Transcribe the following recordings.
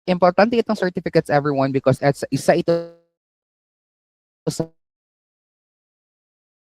Importante itong certificates, everyone, because isa ito sa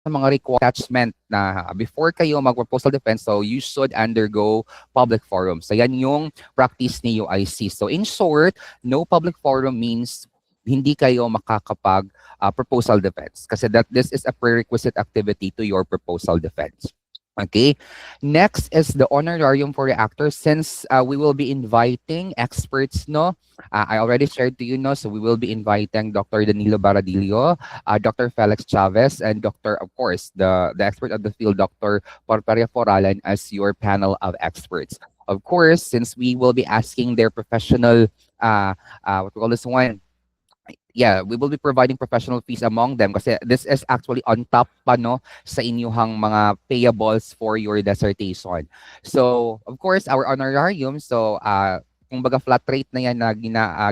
mga attachment na before kayo mag-proposal defense, so you should undergo public forum. So yan yung practice ni UIC. So in short, no public forum means hindi kayo makakapag proposal defense kasi this is a prerequisite activity to your proposal defense. Okay, next is the honorarium for reactors. Since we will be inviting experts, no, I already shared to you, no, so we will be inviting Dr. Danilo Baradillo, Dr. Felix Chavez, and Dr. of course the expert of the field, Dr. Porperia Foralan, as your panel of experts. Of course, since we will be asking their professional, what we call this one, yeah, we will be providing professional fees among them kasi this is actually on top pa, no, sa inyong mga payables for your dissertation. So, of course, our honorarium, so kumbaga flat rate na yan na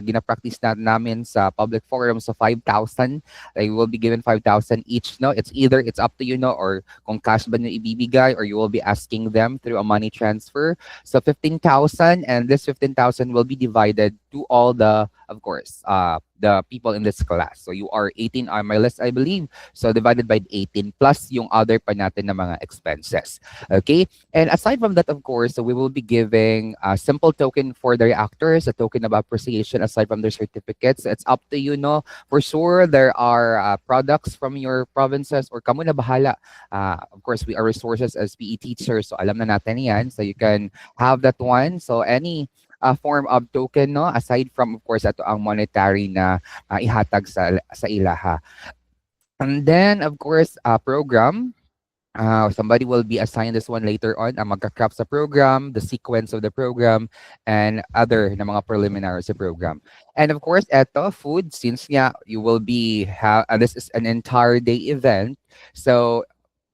gina-practice na namin sa public forum, so 5,000. They will be given 5,000 each, no? It's up to you, no, or kung cash ba nyo ibibigay or you will be asking them through a money transfer. So 15,000, and this 15,000 will be divided to all the, of course, the people in this class. So you are 18 on my list, I believe. So divided by 18 plus yung other pa natin na mga expenses. Okay? And aside from that, of course, so we will be giving a simple token for the reactors, a token of appreciation aside from their certificates. It's up to you, no? For sure, there are products from your provinces or kamu na bahala. Of course, we are resources as PE teachers. So alam na natin yan. So you can have that one. So any form of token, no, aside from of course ato ang monetary na ihatag sa ilaha. And then of course program, somebody will be assigned this one later on, ang magka-craft sa program, the sequence of the program, and other na mga preliminaries sa program. And of course, eto, food, since nga you will be, this is an entire day event, so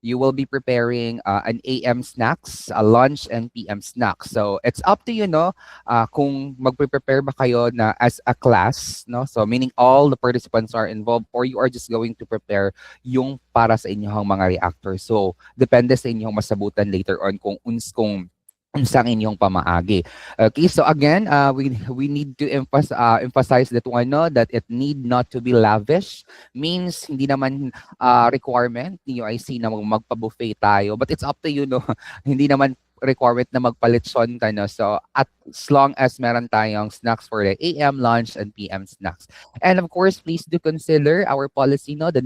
you will be preparing an AM snacks, a lunch, and PM snacks. So it's up to you, no? Kung magpe-prepare ba kayo na as a class, no? So meaning all the participants are involved, or you are just going to prepare yung para sa inyong mga reactor. So depende sa inyong masabutan later on kung unsang inyong pamaagi. Okay, so again, we need to emphasize that one, no, that it need not to be lavish. Means hindi naman requirement ni UIC na magpa-buffet tayo, but it's up to you, no. Hindi naman requirement na magpalitson ka, no. So as long as meron tayong snacks for the AM lunch and PM snacks. And of course, please do consider our policy, no, the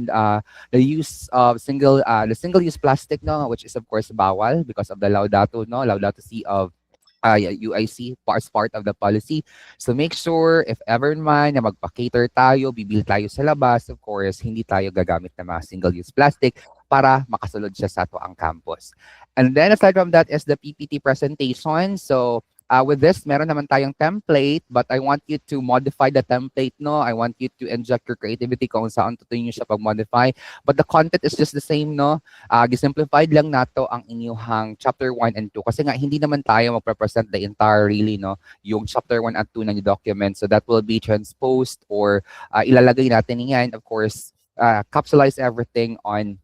use of the single-use plastic, no, which is of course bawal because of the Laudato, no, Laudato Si of UIC as part of the policy. So make sure if ever man na magpa-cater tayo, bibil tayo sa labas, of course, hindi tayo gagamit ng mga single-use plastic para makasulod siya sa ato ang campus. And then aside from that is the PPT presentation. So with this, meron naman tayong template, but I want you to modify the template, no? I want you to inject your creativity kung saan tutuin nyo siya pag-modify. But the content is just the same, no? Gisimplified lang nato ang inyong chapter 1 and 2 kasi nga hindi naman tayo magpresent the entire really, no? Yung chapter 1 at 2 na yung document. So that will be transposed or ilalagay natin yan, of course, capsulize everything on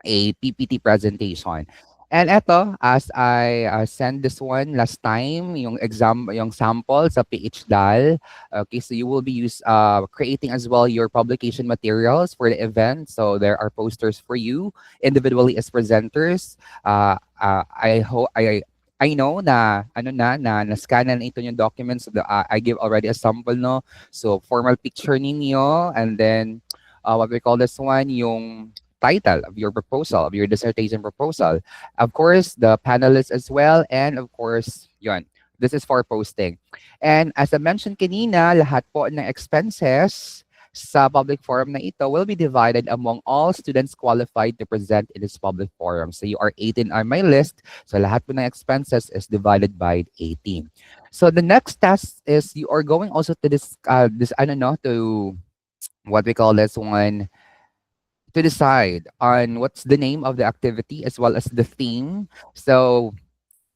a PPT presentation. And eto, as I send this one last time, yung sample sa PHDAL. Okay, so you will be creating as well your publication materials for the event. So there are posters for you individually as presenters. I know na na-scan na ito yung documents. I give already a sample, no. So formal picture ninyo, and then what we call this one, yung title of your proposal, of your dissertation proposal. Of course, the panelists as well, and of course, yun. This is for posting. And as I mentioned kanina, lahat po ng expenses sa public forum na ito will be divided among all students qualified to present in this public forum. So you are 18 on my list. So lahat po ng expenses is divided by 18. So the next task is you are going also to to what we call this one, to decide on what's the name of the activity as well as the theme. So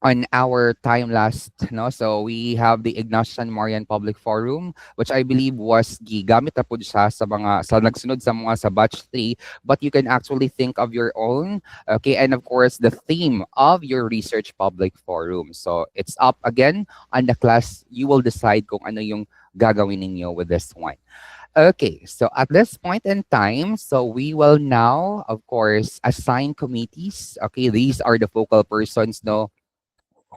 on our time last, no, so we have the Ignatian Marian Public Forum, which I believe was gigamit na po siya sa nagsunod sa mga sa batch 3, but you can actually think of your own. Okay, and of course the theme of your research public forum. So it's up again on the class. You will decide kung ano yung gagawin ninyo with this one. Okay, so at this point in time, so we will now, of course, assign committees. Okay, these are the focal persons, no,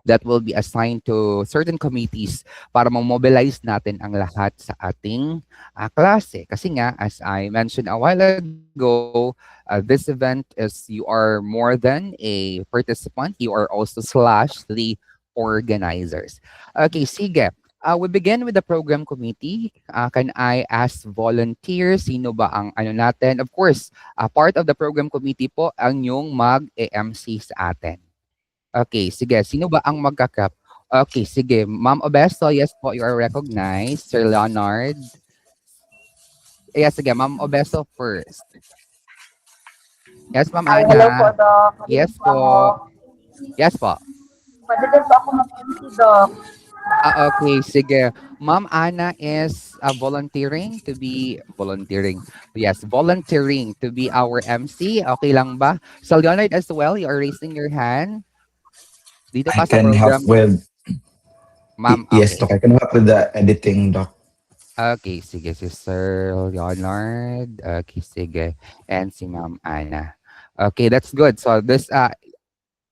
that will be assigned to certain committees para ma-mobilize natin ang lahat sa ating klase. Kasi nga, as I mentioned a while ago, this event is you are more than a participant, you are also slash the organizers. Okay, sige. We begin with the program committee. Can I ask volunteers? Sino ba ang ano natin? Of course, part of the program committee po ang yung mag-MC sa atin. Okay, sige. Sino ba ang magkakap? Okay, sige. Ma'am Obesto, yes po, you are recognized. Sir Leonard. Yes, sige. Ma'am Obesto first. Yes, Ma'am Ay, hello po, Ana. Doc. Pwede Yes po ako. po. Yes po. Pwede din po ako mag-MC, Doc. Okay, sige. Ma'am Ana is volunteering to be volunteering. Yes, volunteering to be our MC. Okay lang ba? So Leonard as well, you are raising your hand. Dito I pa sa can help program. with Ma'am, yes, okay. Doc. I can help with the editing, Doc. Okay, sige si Sir Leonard. Okay, sige. And si Ma'am Ana. Okay, that's good. So this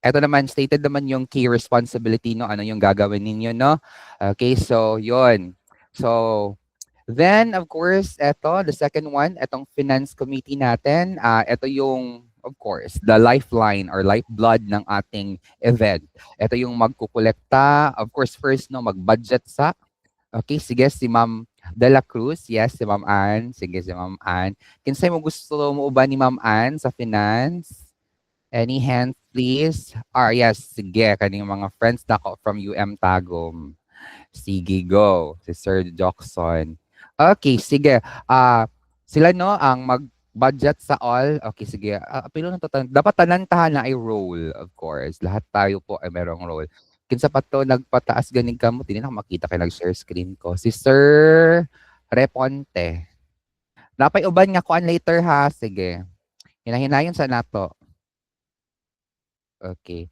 eto naman stated naman yung key responsibility no, ano yung gagawin ninyo no. Okay, so yon. So then of course, eto the second one, etong finance committee natin, eto yung of course, the lifeline or lifeblood ng ating event. Ito yung magkukolekta, of course first no, mag-budget sa. Okay, sige si Ma'am De La Cruz. Yes, si Ma'am Ann. Sige si Ma'am Ann. Kinsay mo gusto mo ba ni Ma'am Ann sa finance? Any hands, please? Yes, sige. Kaning mga friends na ko from UM Tagum. Sige, go. Si Sir Jockson. Okay, sige. Sila no, ang mag-budget sa all. Okay, sige. Apilo na to. Dapat tanan-tahan na ay role, of course. Lahat tayo po ay merong role. Kinsa pa to nagpataas ganing kamo, hindi na makita kay nag-share screen ko. Si Sir Reponte. Napay uban nga kuan later ha. Sige. Hinahinayon sa nato. Okay.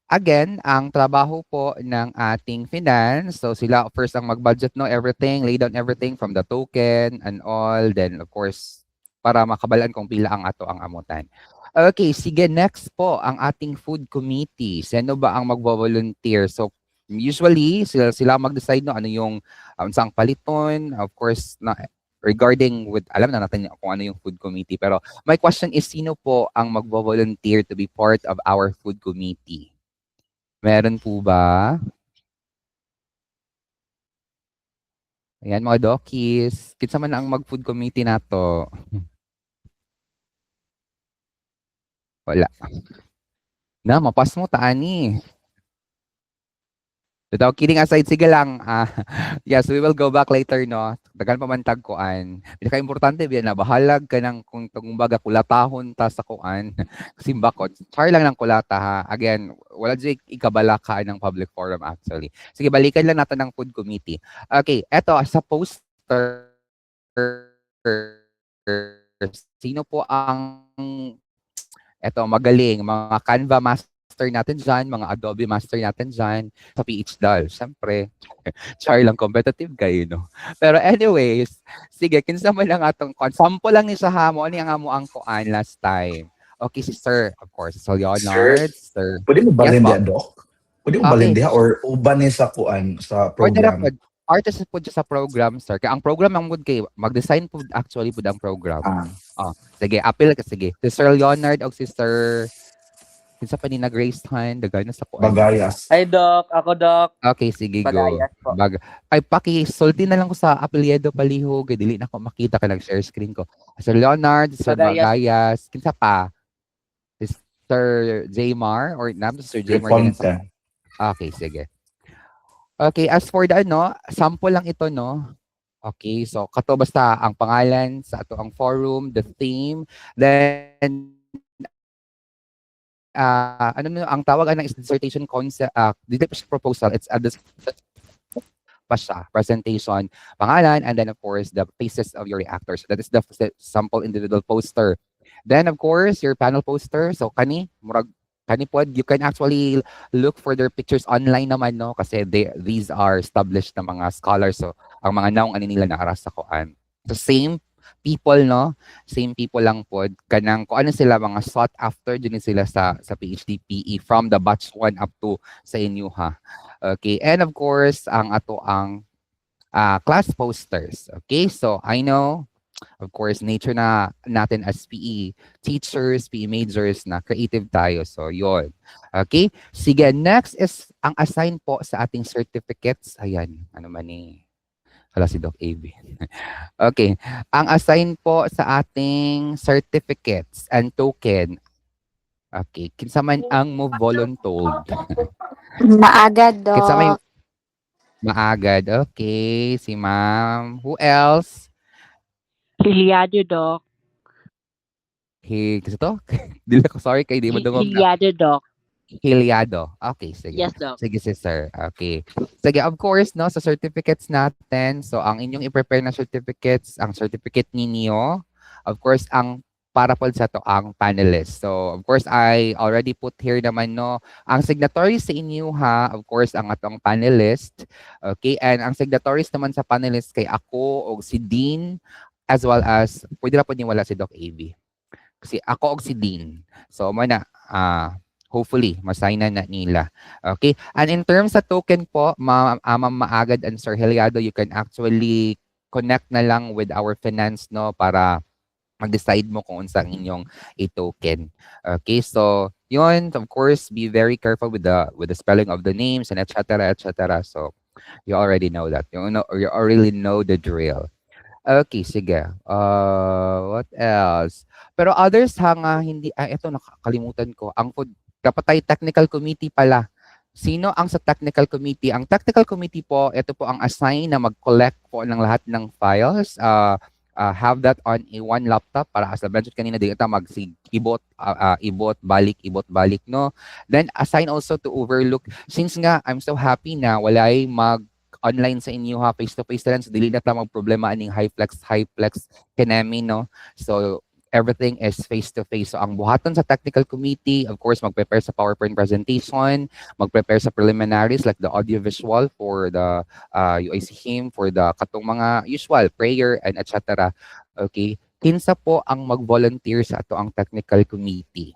Again, ang trabaho po ng ating finance, so sila first ang mag-budget no everything, lay down everything from the token and all, then of course para makabalaan kung pila ang ato ang amutan. Okay, sige, next po ang ating food committee. Sino ba ang magvo-volunteer? So usually sila mag-decide no ano yung unsang paliton, of course na regarding with alam na natin kung ano yung food committee, pero my question is sino po ang magvo-volunteer to be part of our food committee? Meron po ba? Ayan mga dokis. Kinsa man ang mag-food committee nato? Wala. Na, mapas mo taani. Without kidding aside, sige lang. Yes, we will go back later, no? Dagan pa man tagkuan. Pinaka-importante, biyan na, bahalag ka ng kung baga kulatahon ta sa kuan. Simbakot. Char lang ng kulata, ha? Again, wala dyan ikabalaka ng public forum, actually. Sige, balikan lang natin ng food committee. Okay, eto, sa poster, sino po ang eto, magaling, mga Canva master natin dyan, mga Adobe master natin dyan, sa PHDAL. Siyempre, char lang, competitive kayo, no? Pero anyways, sige, kinsa mo lang atong sample lang ni sa hamo, ano yung amo ang kuan last time. Okay, si Sir, of course, so Leonard, Sir. Pwede mo balin Yes, diha, Doc? Pwede mo balin diha or uban ni sa kuan sa Pwede ra program? pod. Artist po dyan sa program, sir. Kaya ang program ang mood kay mag-design po actually po ang program. Sige, appeal ka sige. Si Sir Leonard o si Sir kinsa pa ni nag-raise hand, dagay na sa kuan. Bagayas. Hi, Doc. Ako, Doc. Okay, sige, go. Bagayas po. Ay, paki-sulti na lang ko sa apelyido palihog. Dili na ko makita ka nag-share screen ko. Sir Leonard, Sir Bagayas. Kinsa pa? Si Sir Jaymar or nam Sir Jaymar din sa. Okay, sige. Okay, as for the sample lang ito, no? Okay, so kato basta ang pangalan sa ato ang forum, the theme, then ang tawag ng dissertation concept, proposal, it's a presentation, pangalan, and then of course the faces of your reactors. That is the sample individual poster. Then of course your panel poster. So kani murag Kanipod, you can actually look for their pictures online naman, no? Kasi these are established na mga scholars. So, ang mga naong ani nila naaras sa kuan. So, same people, no? Same people lang pod. Kanang kung ano sila, mga sought after din sila sa PhD PE from the batch 1 up to sa inyo, ha? Okay, and of course, ang ato ang class posters. Okay, so I know, of course, nature na natin as PE teachers, PE majors na creative tayo. So, yon. Okay? Sige, next is ang assign po sa ating certificates. Ayan, ano man ni hala si Doc AB. Okay. Ang assign po sa ating certificates and token. Okay. Kinsa man ang mo voluntold. Maagad, Kinsa may Doc. maagad. Okay. Si ma'am. Who else? Hilyado, Doc. Kasi to? Dili ko sorry kay di mo dungog na. Hilyado, Doc. Hilyado. Okay, sige. Yes, Doc. Sige, si sir. Okay. Sige, of course, no, sa certificates natin, so ang inyong i-prepare na certificates, ang certificate ninyo, of course, ang para po sa to ang panelist. So, of course, I already put here naman, no, ang signatories sa inyo, ha, of course, ang atong panelist. Okay, and ang signatories naman sa panelist kay ako o si Dean, as well as, pwede na po niyo wala si Doc AB. Kasi ako og si Dean. So, mana, hopefully, masignan na nila. Okay? And in terms sa token po, Ma'am Maagad and Sir Heliado, you can actually connect na lang with our finance, no, para mag-decide mo kung unsang inyong i-token. Okay? So, yun, of course, be very careful with the spelling of the names and etc. etc. So, you already know that. You already know the drill. Okay, sige. What else? Pero others ha nga, hindi, ito nakakalimutan ko. Ang food, dapat tayo technical committee pala. Sino ang sa technical committee? Ang technical committee po, ito po ang assign na mag-collect po ng lahat ng files. Have that on a one laptop para as mentioned kanina, di ito ibot balik, no? Then assign also to overlook. Since nga, I'm so happy na walay online sa inyo ha, face-to-face na lang. So, dili na ta mag-problema aning high-flex kinemi, no? So, everything is face-to-face. So, ang buhaton sa technical committee, of course, mag-prepare sa PowerPoint presentation, mag-prepare sa preliminaries like the audiovisual for the UIC hymn, for the katong mga usual, prayer, and etc. Okay? Kinsa po ang mag-volunteer sa ato ang technical committee?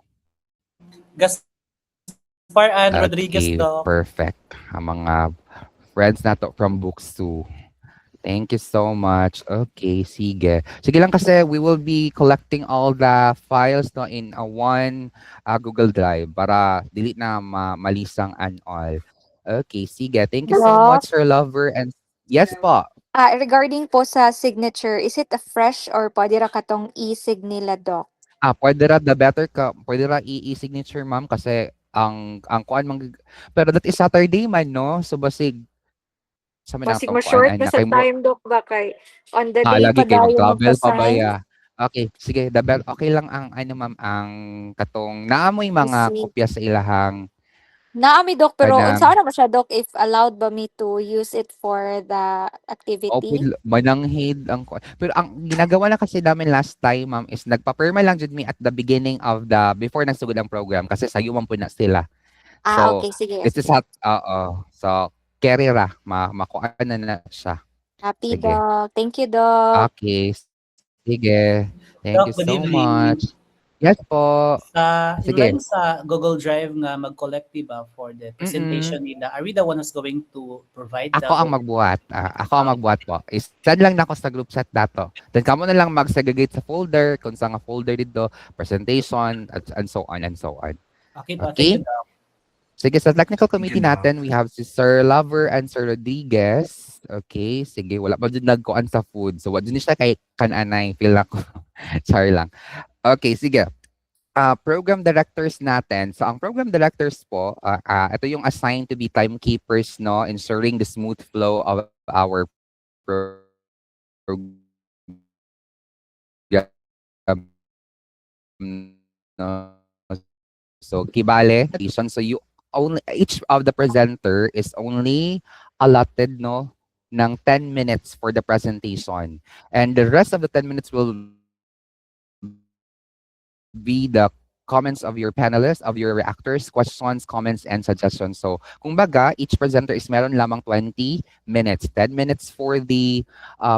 Gaspar and Rodriguez, Doc. Perfect. Ang mga friends nato from Books 2. Thank you so much. Okay, sige. Sige lang kasi we will be collecting all the files no in a one Google Drive para dili na malisang and all. Okay, sige. Thank you so Hello? much, Sir Lover. And yes po. Regarding po sa signature, is it a fresh or pwede ra katong e-sig nila, Doc? Pwede ra the better ka. Pwede ra i-signature, ma'am, kasi ang kuan pero that is Saturday man, no? So basig sa Basig ma-short na sa time, Doc, ba kay on the day lagi pa kayo dayo mag-travel pa ba magpa-sign. ya? Okay, sige, okay lang ang ano ma'am ang katong naamoy mga Receipt. kopya sa ilahang Naami, Doc, pero kanang unsa na ba siya, Doc, if allowed ba me to use it for the activity? mananghid ang pero ang ginagawa na kasi namin last time ma'am is nagpa-perma lang jud me at the beginning of the before nagsugod ang program kasi sayo man po na sila. So, Okay, sige. this is so carry ra makuha na siya. Happy, Sige. Doc. Thank you, Doc. Okay. Sige. Thank Doc, you good so evening. much. Yes po. Sige. Inline sa Google Drive nga mag-collect diba for the presentation nila. Are we the one who's going to provide Ako ang magbuhat. Ako ang magbuhat po. Send lang na ako sa group chat dato. Then kamo na lang mag-segregate sa folder kung saan nga folder dito, presentation, and so on and so on. Okay, Okay? thank you, Doc. Sige, sa technical committee Thank you, Doc. natin, we have si Sir Lover and Sir Rodriguez. Okay, sige, wala pa dyan nagkuan sa food. So, wala dyan siya kay kananay. Feel ako. Sorry lang. Okay, sige. Program directors natin. So, ang program directors po, ito yung assigned to be timekeepers, no? Ensuring the smooth flow of our program. No? So, kibale. So, each of the presenter is only allotted, no, ng 10 minutes for the presentation. And the rest of the 10 minutes will be the comments of your panelists, of your reactors, questions, comments, and suggestions. So, kumbaga, each presenter is meron lamang 20 minutes. 10 minutes for the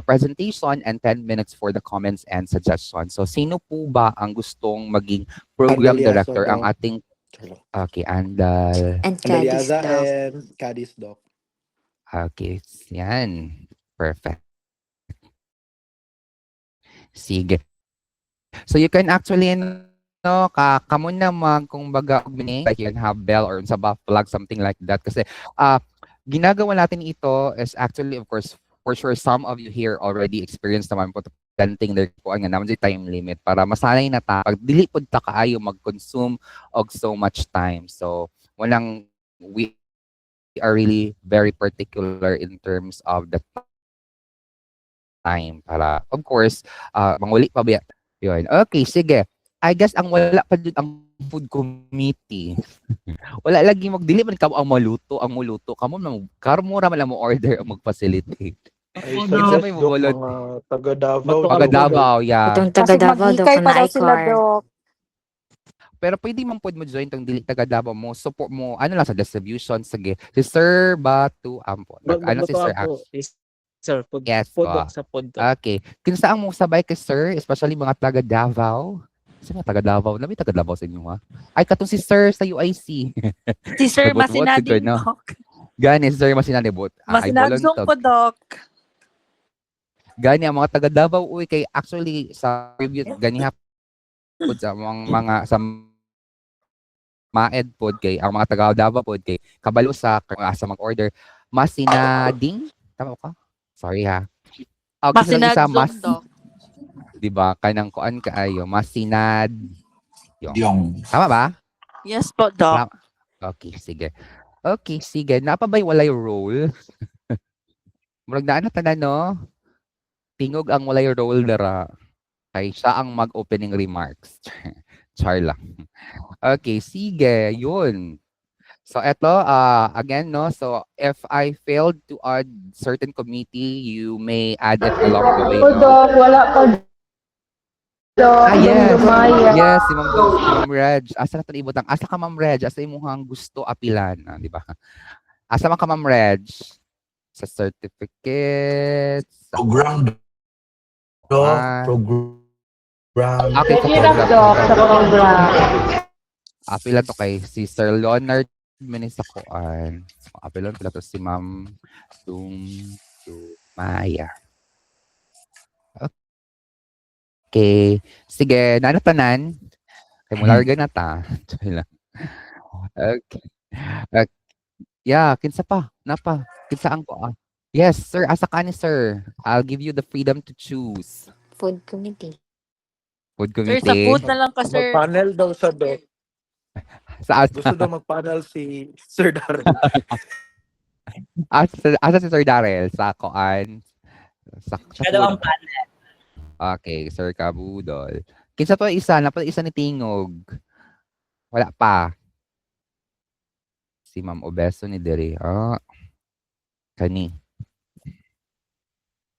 presentation and 10 minutes for the comments and suggestions. So, sino po ba ang gustong maging program Andaliazo director? Ang daw. ating, okay, Andal. And Cadiz Andaliaza daw. and Cadiz Doc. Okay, yan. Perfect. Sige. So you can actually kamo naman kung baga like you can have bell or sa flag, something like that kasi ginagawa natin ito is actually, of course, for sure some of you here already experienced naman po presenting their po nga naman time limit para masanay na ta pag dili pud ta kaayo mag-consume og so much time. So we are really very particular in terms of the time para, of course, manguli pa ba yun. Okay, sige. I guess ang wala pa dun ang food committee. Wala lagi magdili man kamo ang maluto, kamo mura man mo order ang mag-facilitate. Ay, Kinsa may mawalod? mga taga Davao. Taga Davao, yeah. Itong taga Davao daw maghikay na pa daw sila, i-car. Dok. Pero pwede man pod mo join tong dili taga Davao mo, support mo ano lang sa distribution, sige. Si Sir Batu Ampo. Ano si Sir? Sir, pod, Yes, pod po. sa pod. Okay. Kinsa ang mo sabay kay Sir, especially mga taga Davao? Sa mga taga Davao, nabi taga Davao sa inyo ha? Ay katong si Sir sa UIC. Si Sir Nabot-bot Masinadi, siguro, no? Dok. Gani Sir Masinadibot. Masinadsong ko, Dok. Gani ang mga taga Davao uy kay actually sa review gani hapon sa mga sa Maed pod kay ang mga taga Davao pod kay kabalo sa mag-order masinading tama ka? Sorry ha. Kasi lang isa Masinadzong, Dok. di ba kanang kuan kaayo masinad Yung tama ba? Yes po, Dok. Okay, sige. Napabay walay role. Murag daan na tanan no. Tingog ang walay role dara. Kay siya ang mag-opening remarks. Char lang. Okay, sige. Yun. So eto, again, no. So if I failed to add certain committee, you may add it along the way. No? Dok, wala pa. Dok, Yes. Dumaya. Yes, si Ma'am Reg. Asa na ito ibutang? Asa ka, Ma'am Reg? Asa imuhang gusto apilan? Di ba? Asa man ka, Ma'am Reg? Sa certificates. program program. Okay, sa Hirap, program. Dok, sa program. Apilan to kay si Sir Leonard Minisakuan. Apilan pala to si Ma'am Maya. Okay. Sige, nanatanan. Kay mularga na ta. Okay. Yeah, kinsa pa? Napa? Kinsa ang ko? Yes, sir. Asa ka ni sir? I'll give you the freedom to choose. Food committee. Food Sir, sa committee. food na lang ka, sir. Mag-panel daw sa Doc. Sa Gusto daw mag-panel si Sir Darren. asa si Sir Darrell? Sa koan? Sa Siya daw ang food. Okay, Sir Kabudol. Kinsa to isa? Napala isa ni Tingog. Wala pa. Si Ma'am Obeso ni Dere. Kani.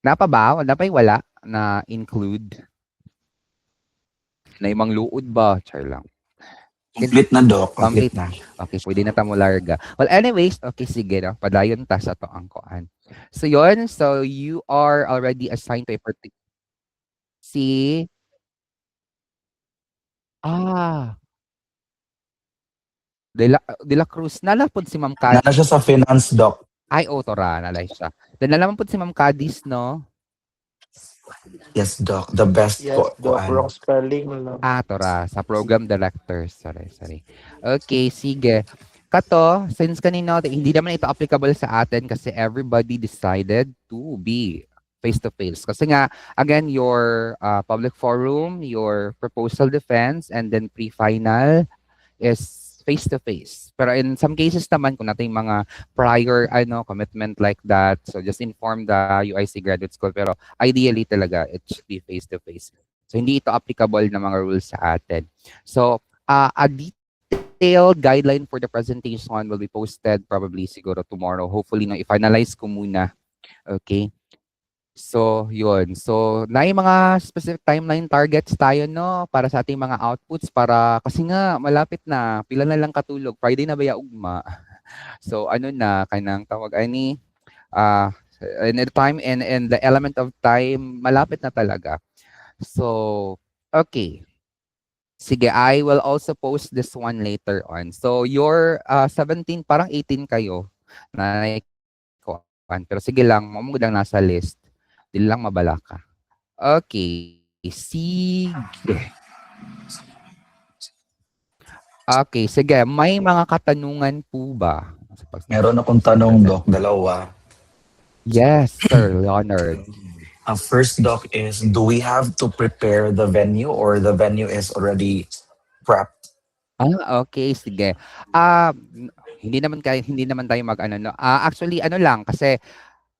Napa ba? Wala pa wala na include. Na imang luod ba? Char lang. Complete na, Doc. Complete na. Okay, pwede na tamo larga. Well, anyways, okay, sige na. Padayon ta sa to ang koan. So yun, so you are already assigned to a particular De La Cruz. Nalapod si Ma'am Cadiz. Nana siya sa finance, Doc. Ay, tora, nalay siya. Then nalaman po si Ma'am Cadiz, no? Yes, Doc. The best Yes, ko. Doc. Wrong spelling lang. Tora, sa program director. Sorry. Okay, sige. Kato, since kanino, hindi naman ito applicable sa atin kasi everybody decided to be face-to-face. Kasi nga, again, your public forum, your proposal defense, and then pre-final is face-to-face. Pero in some cases naman, kung natin mga prior commitment like that, so just inform the UIC Graduate School. Pero ideally talaga, it should be face-to-face. So hindi ito applicable na mga rules sa atin. So a detailed guideline for the presentation will be posted probably siguro tomorrow. Hopefully, no, i-finalize ko muna. Okay? So, yun. So, na yung mga specific timeline targets tayo, no? Para sa ating mga outputs para, kasi nga, malapit na. Pila na lang katulog. Friday na ba ya ugma? So, ano na, kanang tawag, ani, in the time and the element of time, malapit na talaga. So, okay. Sige, I will also post this one later on. So, your 17, parang 18 kayo na naikuan. Pero sige lang, mo lang nasa list. Dili lang mabala ka. Okay. Sige. Okay, sige. May mga katanungan po ba? Meron akong tanong, Doc, dalawa. Yes, Sir Leonard. First, Doc, is do we have to prepare the venue or the venue is already prepped? Okay, sige. Hindi naman tayo mag-ano, no. Actually, ano lang, kasi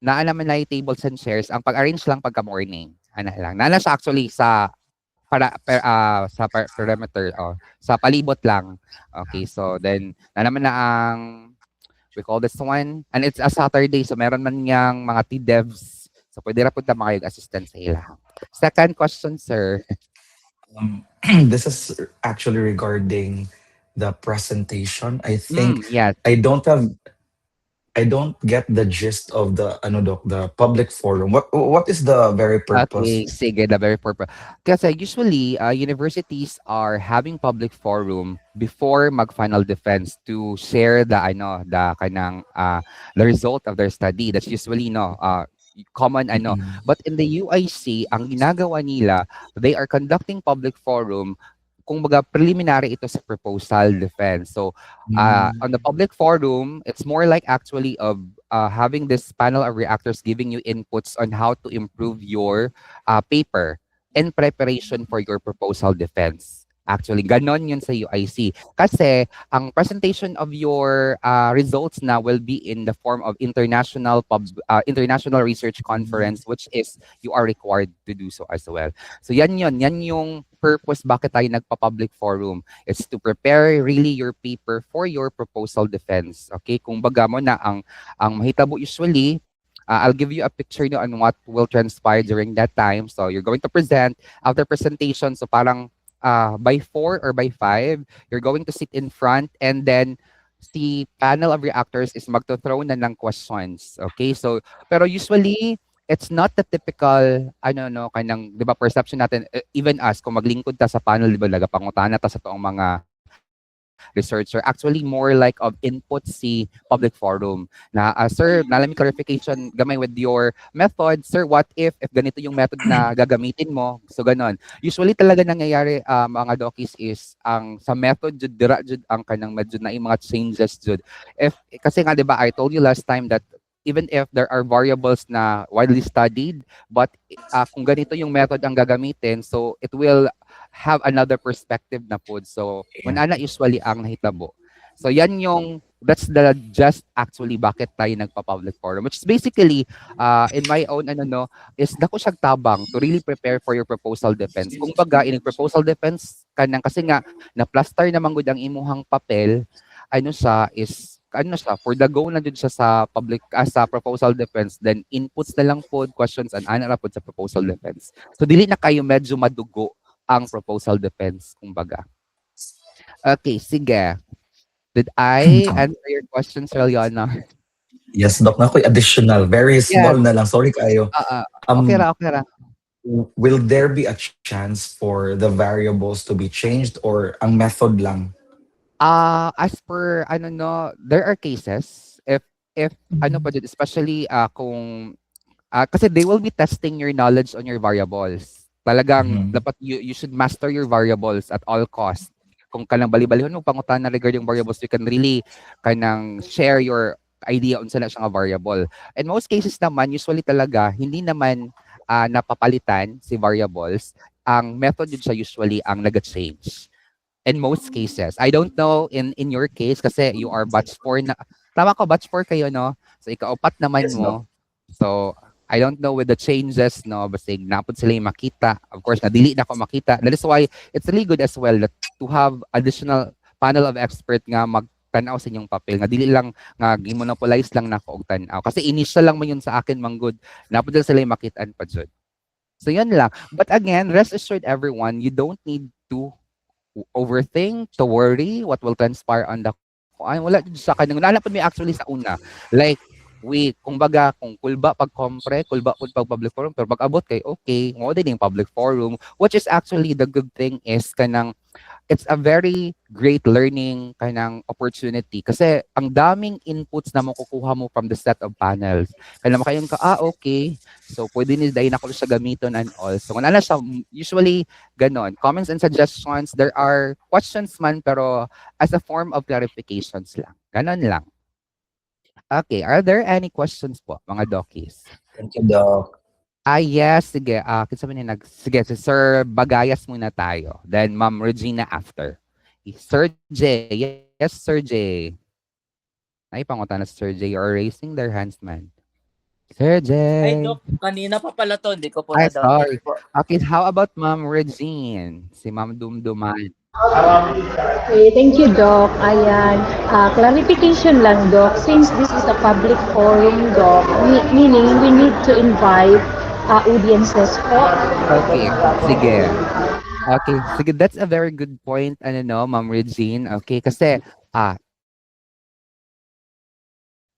naalaman na yung tables and chairs, ang pag-arrange lang pagka-morning. Ano lang. Nala siya actually sa perimeter, sa palibot lang. Okay, so then nalaman na ang we call this one, and it's a Saturday, so meron man niyang mga T-devs. So pwede ra punta mga assistant sa ila. Second question, sir. This is actually regarding the presentation. I think Yes. I don't get the gist of the Doc, the public forum. What is the very purpose? Okay, sige, the very purpose. Kasi usually, universities are having public forum before mag-final defense to share the kanang the result of their study. That's usually common But in the UIC, ang ginagawa nila, they are conducting public forum kung baga preliminary ito sa proposal defense. So on the public forum, it's more like actually of having this panel of reactors giving you inputs on how to improve your paper in preparation for your proposal defense. Actually, ganon yun sa UIC. Kasi ang presentation of your results na will be in the form of international research conference, which is you are required to do so as well. So yan yung purpose bakit tayo nagpa-public forum. It's to prepare really your paper for your proposal defense. Okay, kung baga mo na ang mahitabo usually, I'll give you a picture on what will transpire during that time. So you're going to present. After presentation, so parang by 4 or by 5, you're going to sit in front and then the panel of reactors is magto-throw na ng questions. Okay? So, pero usually, it's not the typical, kanang, di ba, perception natin, even us, kung maglingkod ta sa panel, di ba, nagapangutana ta sa toong mga researcher. Actually, more like of input si public forum. Na, sir, nalamig clarification gamay with your method. Sir, what if ganito yung method na gagamitin mo? So, ganon. Usually talaga nangyayari, mga dokis is, ang sa method, dira ang kanang medyo na yung mga changes, kasi nga, di ba, I told you last time that even if there are variables na widely studied, but kung ganito yung method ang gagamitin, so it will have another perspective na po. So, manana usually ang nahitabo. So, that's the just actually bakit tayo nagpa-public forum, which is basically, in my own, is dako siyang tabang to really prepare for your proposal defense. Kung baga, in proposal defense, kasi nga, na-plaster naman gud ang imuhang papel, for the go na dun siya sa public, sa proposal defense, then inputs na lang po, questions, and ana po sa proposal defense. So, dili na kayo medyo madugo ang proposal defense, kumbaga. Okay, sige. Did I answer your question, Sir Leonard? Yes, Doc. Nakoy additional. Very small na lang. Sorry kayo. Okay ra. Will there be a chance for the variables to be changed or ang method lang? As per, there are cases, if especially kung, kasi they will be testing your knowledge on your variables. Talagang, dapat you should master your variables at all costs. Kung kanang bali-balihon mo pangutan na regarding variables, you can really kanang share your idea on saan siyang variable. In most cases naman, usually talaga, hindi naman napapalitan si variables. Ang method yun siya usually ang nag-change. In most cases. I don't know in your case kasi you are batch 4 na. Tama ko, batch 4 kayo, no? So, ika-4 naman Yes, mo. So, I don't know with the changes, no? Basta napod sila yung makita. Of course, nadili na ako makita. That is why it's really good as well to have additional panel of expert nga tanaw sa inyong papel nga dili lang nga gimonopolize lang nako og tanaw kasi initial lang man yun sa akin manggod napod sila makitaan pa jud. So yun lang. But again, rest assured everyone, you don't need to overthink, to worry what will transpire on the ay wala jud sa kanang nalapod mi actually sa una. Like kumbaga kung kulba pag kompre, kulba pud pag public forum pero pag abot kay okay, mo din yung public forum which is actually the good thing is kanang it's a very great learning kanang opportunity kasi ang daming inputs na makukuha mo from the set of panels. Kaya makayon ka, okay, so pwede ni dahil ako sa gamiton and all. So kung siya, usually ganon, comments and suggestions, there are questions man pero as a form of clarifications lang. Ganon lang. Okay, are there any questions po, mga Dokis? Thank you, Doc. Yes, sige. Kinsa man sige, si Sir Bagayas muna tayo. Then Ma'am Regina after. Sir J. Yes, Sir J. Ay, pangutan na Sir J. You're raising their hands, man. Sir J. Ay, Doc, kanina pa pala to. Hindi ko po Ay, na-download sorry. po. Okay, how about Ma'am Regine? Si Ma'am Dumduman. Okay, thank you, Doc. Ayan. Clarification lang, Doc. Since this is a public forum, Doc, meaning we need to invite audiences po. Okay, sige. Okay, sige, that's a very good point, Ma'am Regine. Okay, kasi,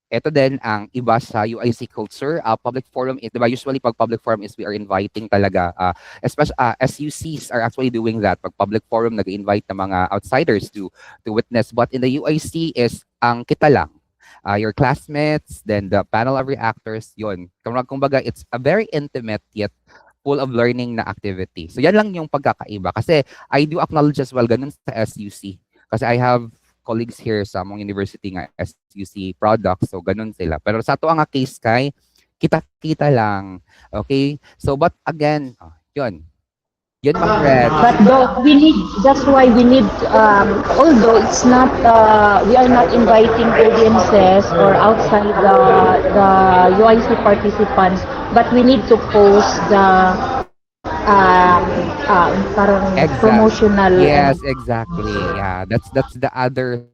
ito din ang iba sa UIC culture, public forum, diba, usually pag public forum is we are inviting talaga, especially SUCs are actually doing that. Pag public forum, nag-invite ng mga outsiders to witness. But in the UIC is ang kita lang. Your classmates, then the panel of reactors, yun. Kumbaga, it's a very intimate yet full of learning na activity. So yan lang yung pagkakaiba. Kasi I do acknowledge as well, ganun sa SUC. Kasi I have colleagues here sa among university nga SUC products, so ganun sila. Pero sa ato ang case kay, kita-kita lang. Okay? So, but again, yun. Yun, Ma'am Red. But Doc, that's why we need, although it's not, we are not inviting audiences or outside the UIC participants, but we need to post the parang promotional. Yes, exactly. Yeah, that's the other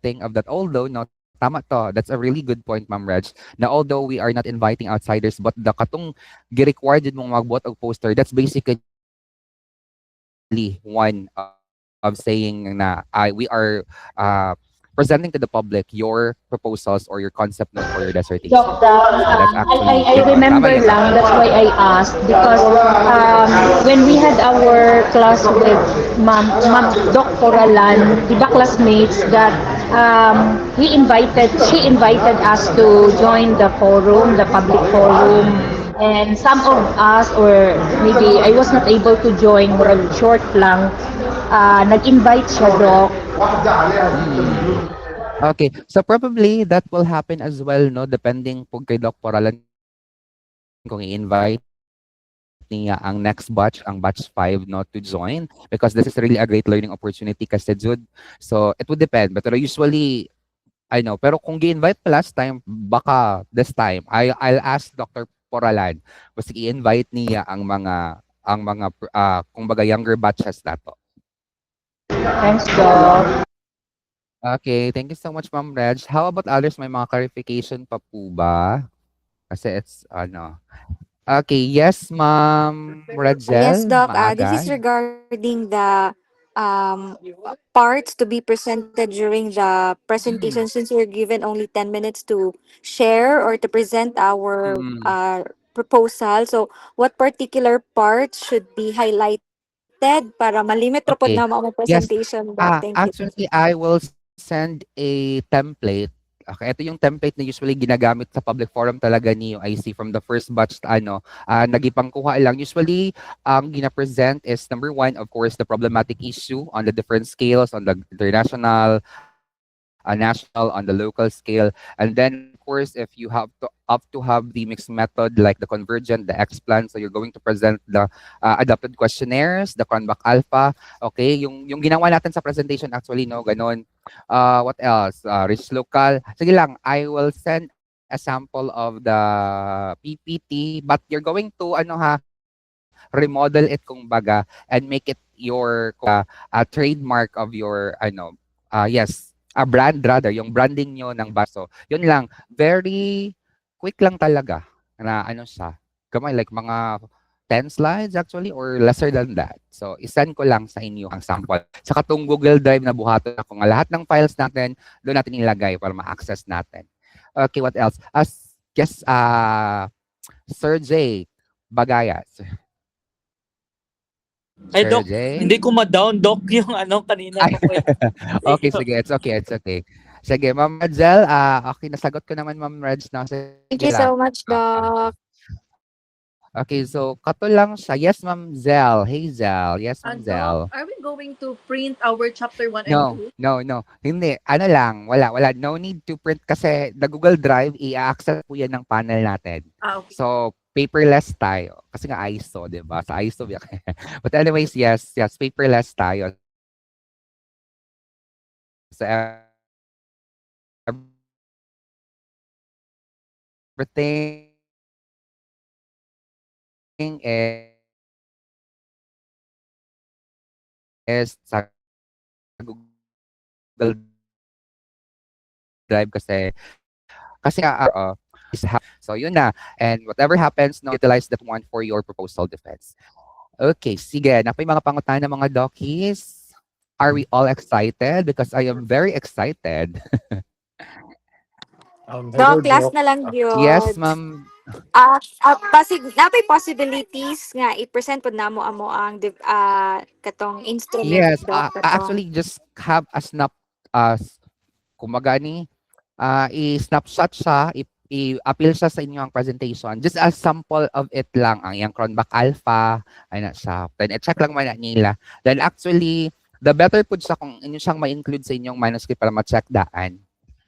thing of that. Although, no, tama to. That's a really good point, Ma'am Reg. Na although we are not inviting outsiders, but the katong gi-required mong magbuhat og poster, that's basically one of saying na we are presenting to the public your proposals or your concept note for your dissertation. Doc, That's actually, I remember tama yun. lang, that's why I asked, because when we had our class with Ma'am Doc Coralan, di ba classmates, that she invited us to join the forum, the public forum, and some of us, or maybe I was not able to join, murag short lang, nag-invite siya, Doc. Okay, so probably that will happen as well, no, depending po kay Doc Coralan kung i-invite niya ang next batch, ang batch 5, no, to join, because this is really a great learning opportunity kasi Jude. So it would depend, but usually I know, pero kung gi-invite pa last time, baka this time I'll ask Dr. Coralan basta i-invite niya ang mga kumbaga younger batches nato. Thanks, Doc. Okay, thank you so much, Ma'am Reg. How about others? May mga clarification pa po ba? Kasi it's Okay, yes, Ma'am Regel. Yes, Doc. This Maagay. is regarding the parts to be presented during the presentation, since we're given only 10 minutes to share or to present our proposal. So, what particular parts should be highlighted para malimit ra pod Okay. na mo presentation, Doc? Thank you. Actually, I will send a template. Okay, ito yung template na usually ginagamit sa public forum talaga ni UIC from the first batch nagipangkuha lang. Usually, ang gina-present is number 1, of course, the problematic issue on the different scales, on the international, national, on the local scale. And then, of course, if you have to have the mixed method like the convergent, the X-plan, so you're going to present the adapted questionnaires, the Cronbach Alpha. Okay, yung ginawa natin sa presentation actually, no, ganon. What else? Rich local. Sige lang, I will send a sample of the PPT, but you're going to remodel it kumbaga and make it your trademark of your yes, brand rather, yung branding nyo ng baso. Yun lang, very quick lang talaga na ano siya. Kamay, like mga 10 slides actually or lesser than that. So, isend ko lang sa inyo ang sample. Sa katong Google Drive na buhaton ako nga lahat ng files natin, doon natin ilagay para ma-access natin. Okay, what else? Yes, Sir J. Bagayas. Ay, Sir Doc, J. hindi ko ma-down, Doc, yung ano kanina. Ay. Okay, sige. It's okay. It's okay. Sige, Ma'am Redzel, okay, nasagot ko naman, Ma'am Reds. No? Sige Thank you lang. so much, Doc. Okay, so kato lang siya. Yes, Ma'am Zel. Hey, Zel. Yes, Ma'am Zel. Doc, are we going to print our chapter 1 No, and 2? no, no. Hindi. Ano lang, wala. No need to print kasi the Google Drive, i-access po yan ng panel natin. Okay. So, paperless tayo. Kasi nga ISO, di ba? Sa ISO. But anyways, yes, paperless tayo. So, everything is sa Google Drive kasi so yun na, and whatever happens, no, utilize that one for your proposal defense. Okay, sige, na po yung mga pangutan ng mga dockies. Are we all excited? Because I am very excited. Hello, Doc, last Doc. na lang yun. Yes, ma'am. Napay possibilities nga i-present po namo amo ang katong instrument, Yes, Doc, katong. actually just have a snap, kumbaga ni, i-snapshot siya, i-appeal siya sa inyong presentation. Just a sample of it lang, ang iyang Cronbach Alpha, ay na siya. Then, i-check lang man na nila. Then, actually, the better po siya kung inyo siyang ma-include sa inyong manuscript para ma-check daan.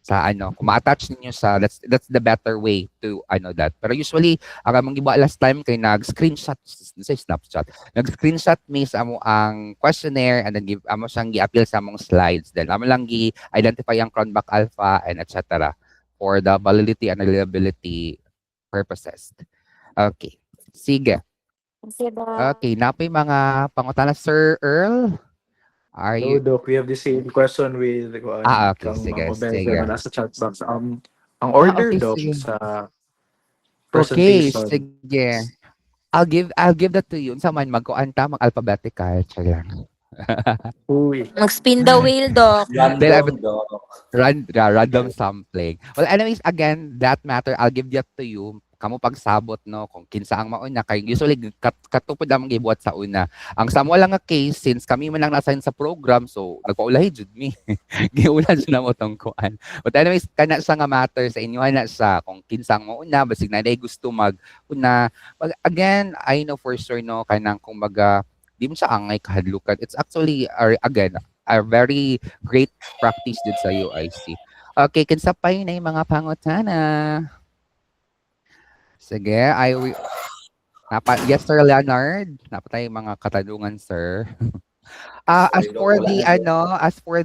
Sa kung ma-attach ninyo sa, that's the better way to, that. Pero usually, ang among giba last time, kay nag-screenshot, say snapshot, nag-screenshot me sa amo ang questionnaire and then amo siyang gi-appeal sa among slides. Then, amo lang gi-identify ang Cronbach Alpha and etc. for the validity and reliability purposes. Okay. Sige. Sige, Doc. Okay. Napoy mga pangutana, Sir Earl. Are Hello, you? Doc. We have the same question with Okay. kang Sige. Obed Sige. na nasa chat box. Ang order, Okay, Doc, sige. sa Okay, presentation. sige. I'll give that to you. Sa man mag-alphabetical, lang. Uy. Mag-spin the wheel, Doc. Random, Doc. Random sampling. Well, anyways, again, that matter, I'll give that to you. Kamu pagsabot, no, kung kinsa ang mauna, kay usually katupod ang gibuhat sa una. Ang samo lang nga case, since kami man lang na-assign sa program, so nagpaulahi jud mi. Giulan siya na mo tong kuan. But anyways, kana siya nga matter sa inyo na siya kung kinsa ang mauna, basig na day gusto mag-una. But again, I know for sure, no, kanang kumbaga, di mo siya angay kahadlukan. It's actually, again, a very great practice did sa UIC. Okay, kinsa pa yun na yung mga pangutana? Sige, yes, Sir Leonard. Napatay mga katanungan, sir. As for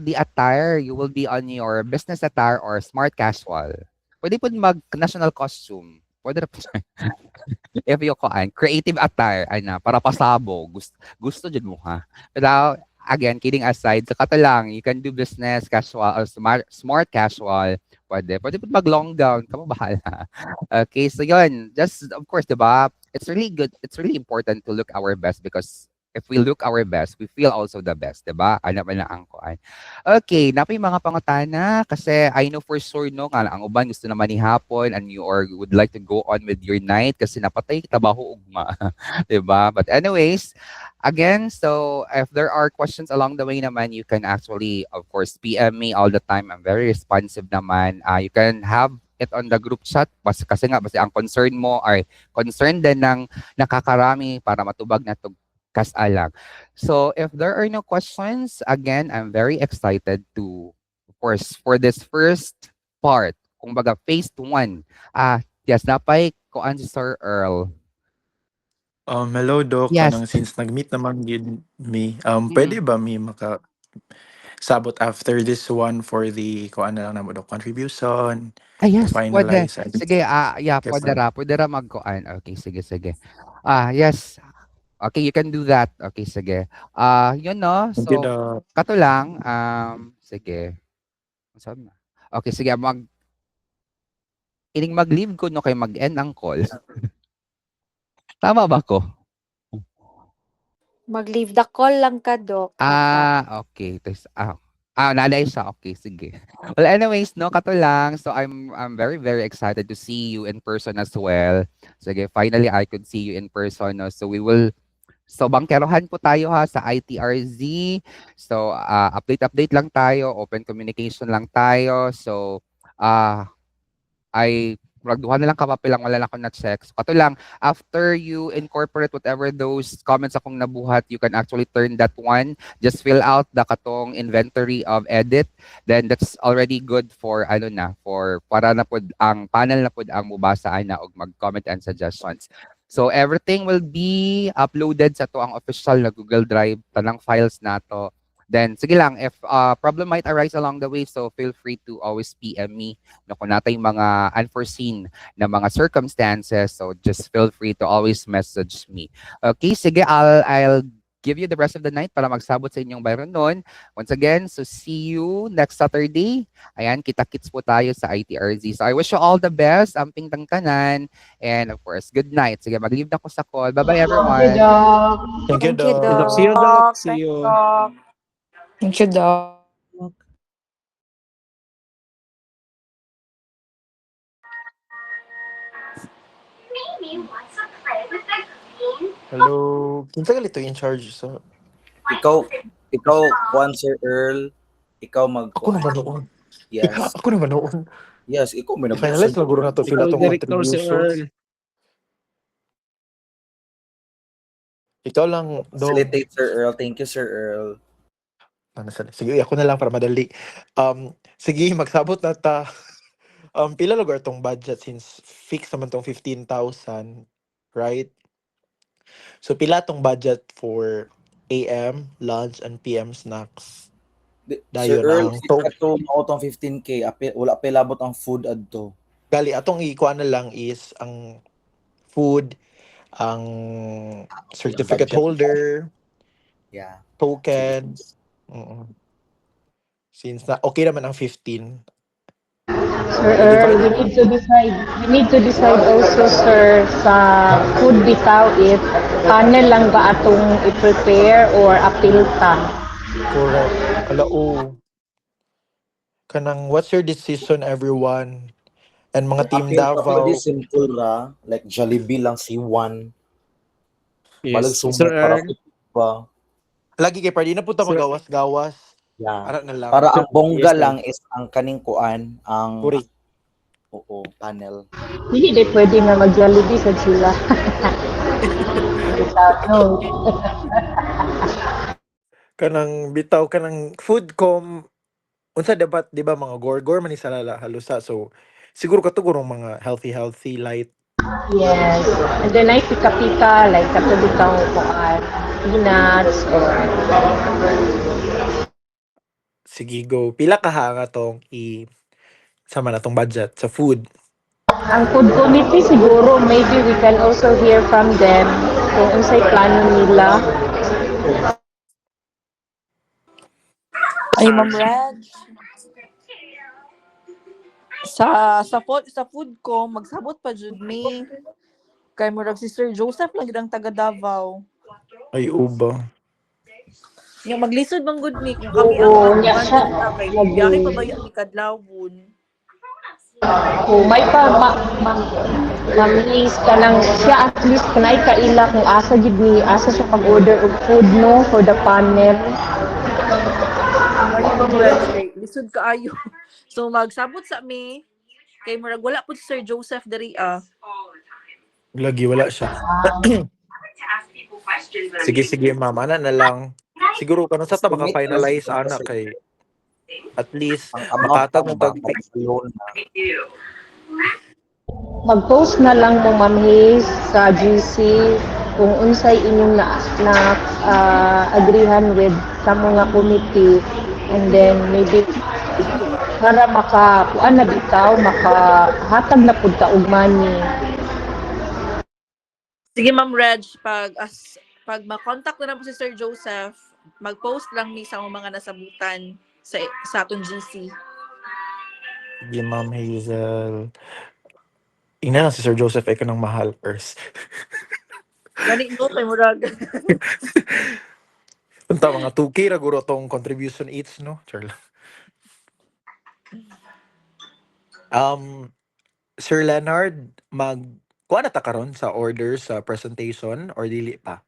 the attire, you will be on your business attire or smart casual. Pwede po mag-national costume. Pwede na po. If you creative attire, para pasabo. Gusto dyan mo, ha? Pero, again, kidding aside, sa lang, you can do business casual or smart casual. Pwede po mag-long gown. Kamu bahala. Okay, so yun. Just, of course, diba? It's really good. It's really important to look our best because if we look our best, we feel also the best, diba? Ano ba na ang kuan? Okay, napay mga pangutana kasi I know for sure, no, ang uban gusto naman ni hapon and you would like to go on with your night kasi napatay trabaho ugma. Diba? But anyways, again, so if there are questions along the way naman, you can actually, of course, PM me all the time. I'm very responsive naman. You can have it on the group chat kasi nga ang concern mo ay concern din ng nakakarami para matubag na to kasalang. So if there are no questions, again, I'm very excited to, of course, for this first part, kumbaga phase 1. Yes, napay kuan si Sir Earl. Hello, Doc. Yes. Since nag-meet naman yun me, pwede ba mi sabot after this one for the na lang na mo, Doc, contribution, Yes, pwede. finalize. Sige, yeah, Okay, pwede ra magkuan. Okay, sige. Yes. Okay, you can do that. Okay, sige. Yun, no? Thank you, So, Doc. kato lang, sige. Sabi na. Okay, sige, ining mag-leave ko no kay mag-end ang call. Tama ba ko? Mag-leave the call lang ka, Doc. Okay. Nalay siya. Okay, sige. Well, anyways, no, kato lang. So, I'm very, very excited to see you in person as well. Sige, finally, I could see you in person. No? So, bangkerohan po tayo ha sa ITRZ. So, update lang tayo. Open communication lang tayo. So, I ragduhan na lang kapapilang wala lang ako na-check. So, kato lang, after you incorporate whatever those comments akong nabuhat, you can actually turn that one. Just fill out the katong inventory of edit. Then that's already good for for para na pod ang panel na pod ang mubasaan na og mag-comment and suggestions. So everything will be uploaded sa to ang official na Google Drive, tanang files nato. Then sige lang, if problem might arise along the way, so feel free to always PM me no, kung natay mga unforeseen na mga circumstances. So just feel free to always message me. Okay, sige, I'll give you the rest of the night para magsabot sa inyong bayron nun. Once again, so see you next Saturday. Ayan, kita-kits po tayo sa ITRZ. So I wish you all the best, amping tangkanan, and of course, good night. Sige, mag-leave na ko sa call. Bye-bye, everyone. Thank you, Thank you, Doc. Doc. See you, Doc. See Thank you. Doc. Thank you, Doc. Hello. Kinsa galito in charge sa Ikaw, Juan Sir Earl, ikaw ako na ba noon? Yes. Ako na ba noon? Yes, ikaw may I-finalize na guro na to fill Ikaw out tong director si contributions. Earl. Ikaw lang, Dong. Facilitate Sir Earl. Thank you, Sir Earl. Sige, ako na lang para madali. Sige, magsabot na ta. Pila lugar tong budget since fixed naman tong 15,000, right? So pila tong budget for AM, lunch, and PM snacks? Sir Dayon Earl, ang ito mo tong 15K. Wala pa labot ang food adto. gali atong ikuha na lang is ang food, ang certificate budget. holder, Yeah. tokens. Since na okay naman ang 15. Sir Earl, we need to decide also, sir, sa food bitaw if panel lang ba atong i-prepare or apil ta. Correct. Kalao. Kanang what's your decision, everyone? And mga team Davao. Pwede simple ra, like Jollibee lang si Juan. Balag Yes. sumo Sir para Earl. pa. Lagi kay pardi na punta Sir- magawas-gawas. Yeah. Ara na lang. Para ang bongga Yes, sir. lang is ang kaning kuan, ang Correct. panel. Hindi din pwede na mag-Jollibee sa sila. No. Kanang bitaw kanang food com unsa dapat di ba mga gorgor man ni sa halusa, so siguro katugurong mga healthy light. Yes. And then ay pika-pika, like katulad kang peanuts or Sige, go. Pila ka ha nga tong sama na tong budget sa food? ang food committee siguro maybe we can also hear from them kung unsay plano nila. Ay, Ma'am Reg. Sa food ko, magsabot pa jud mi. Kay murag si Sir Joseph lang gid ang taga Davao. Ay uba. Nga maglisod man gud mi kung kami Oo, ang nya siya. kay biyahe pa ba yan mi kadlawon. Kung may pa ma-release ka lang siya, at least kanay kaila kung asa gid ni asa siya pag-order og food no for the panel. Mali Ma'am Reg kay lisod kaayo. So magsabot sa mi kay murag wala po si Sir Joseph diri Lagi wala siya. Sige, mama na lang. Siguro kanang sa ta maka-finalize ana kay at least makatag mo tag Mag-post na lang mo Ma'am Hayes sa GC kung unsay inyong na agreehan with sa mga committee, and then maybe para kuan na bitaw makahatag na pud ta og money. Sige Ma'am Reg, pag ma-contact na po si Sir Joseph, mag-post lang ni sa mga nasabutan sa atong GC. Sige, Ma'am Hazel. Ina lang si Sir Joseph ay ng mahal, Ers. Gani no kay murag. Punta mga 2K ra guro tong contribution each, no? Char lang. Sir Leonard, kuha na ta karon sa order sa presentation or dili pa?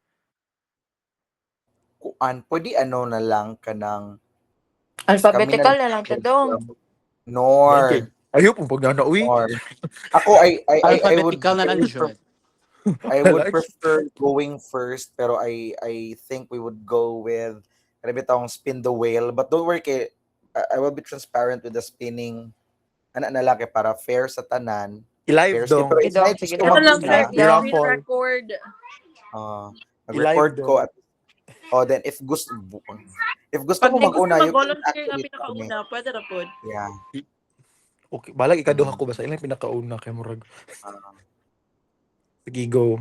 Kuan, pwede ano na lang kanang Alphabetical na lang ta dong. Nor. Ayop pong pag uy. Nor. Ako I would Alphabetical na lang jud. I would prefer going first, pero I think we would go with bitaw spin the wheel, but don't worry kay I will be transparent with the spinning ana na lang kay para fair sa tanan. I-live Fair dong. pero if I Sige gusto daw. Ito lang mag-una, sir, I-raffle. record. nag-record I-live ko daw. at then if gusto Pag mo may gusto mag-una, you can mag-volunteer nga activate kami. pinakauna, pwede ra pod. Yeah. Okay, balag ikaduha ko basta ilang pinakauna kay murag. Sige, go.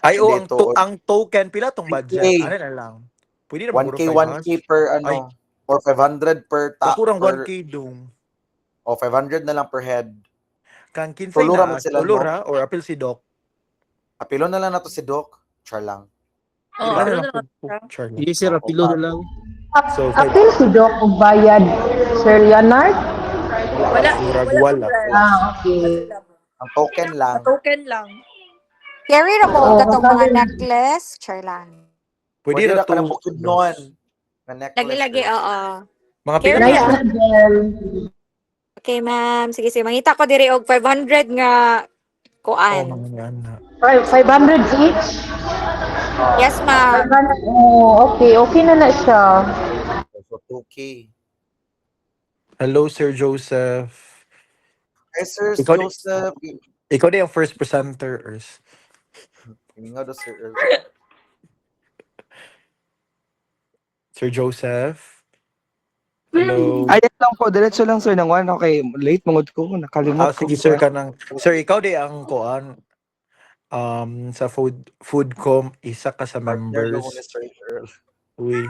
Ay, Hindi, ang token pila tong budget? 1K. Ano na lang? Pwede na 1K 1K per ano or 500 per Kurang per 1K dong. o 500 na lang per head. Kang kinsay Tulura na, man sila, tulura or apil si Doc. Apilo na lang nato si Doc. Char lang. Oh, Ilan ano na na lang po? lang. Char lang. Yes, sir. Apilo na lang. So, Apil si Doc og bayad, Sir Leonard? Wala. Murag Wala. wala. Okay. Ang token lang. Token lang. Carry ra mo Oo, katong mga sabi- necklace. Char lang. Pwede Pwede na na ka ng to. bukid noon. Na necklace. Lagi-lagi, oo. Mga Carry pila Nice na. na girl. Okay, ma'am. Sige, sige. Mangita ko diri og 500 nga Oh, kuan. mga yan na. 500 each? Yes, ma'am. 500. Oh, okay. Okay na siya. So 2K. Hello, Sir Joseph. Hey, Sir Ikaw di- Joseph. Ikaw na yung first presenter, Ers. Hindi nga daw, Sir. Sir Joseph. Hello. Ayan lang po, diretso lang sir ng one. Okay, late mangod ko, nakalimot ko. Sige, sir, Sir, ikaw di ang kuan sa foodcom, isa ka sa Partner members. ko ni Sir Earl. Uy.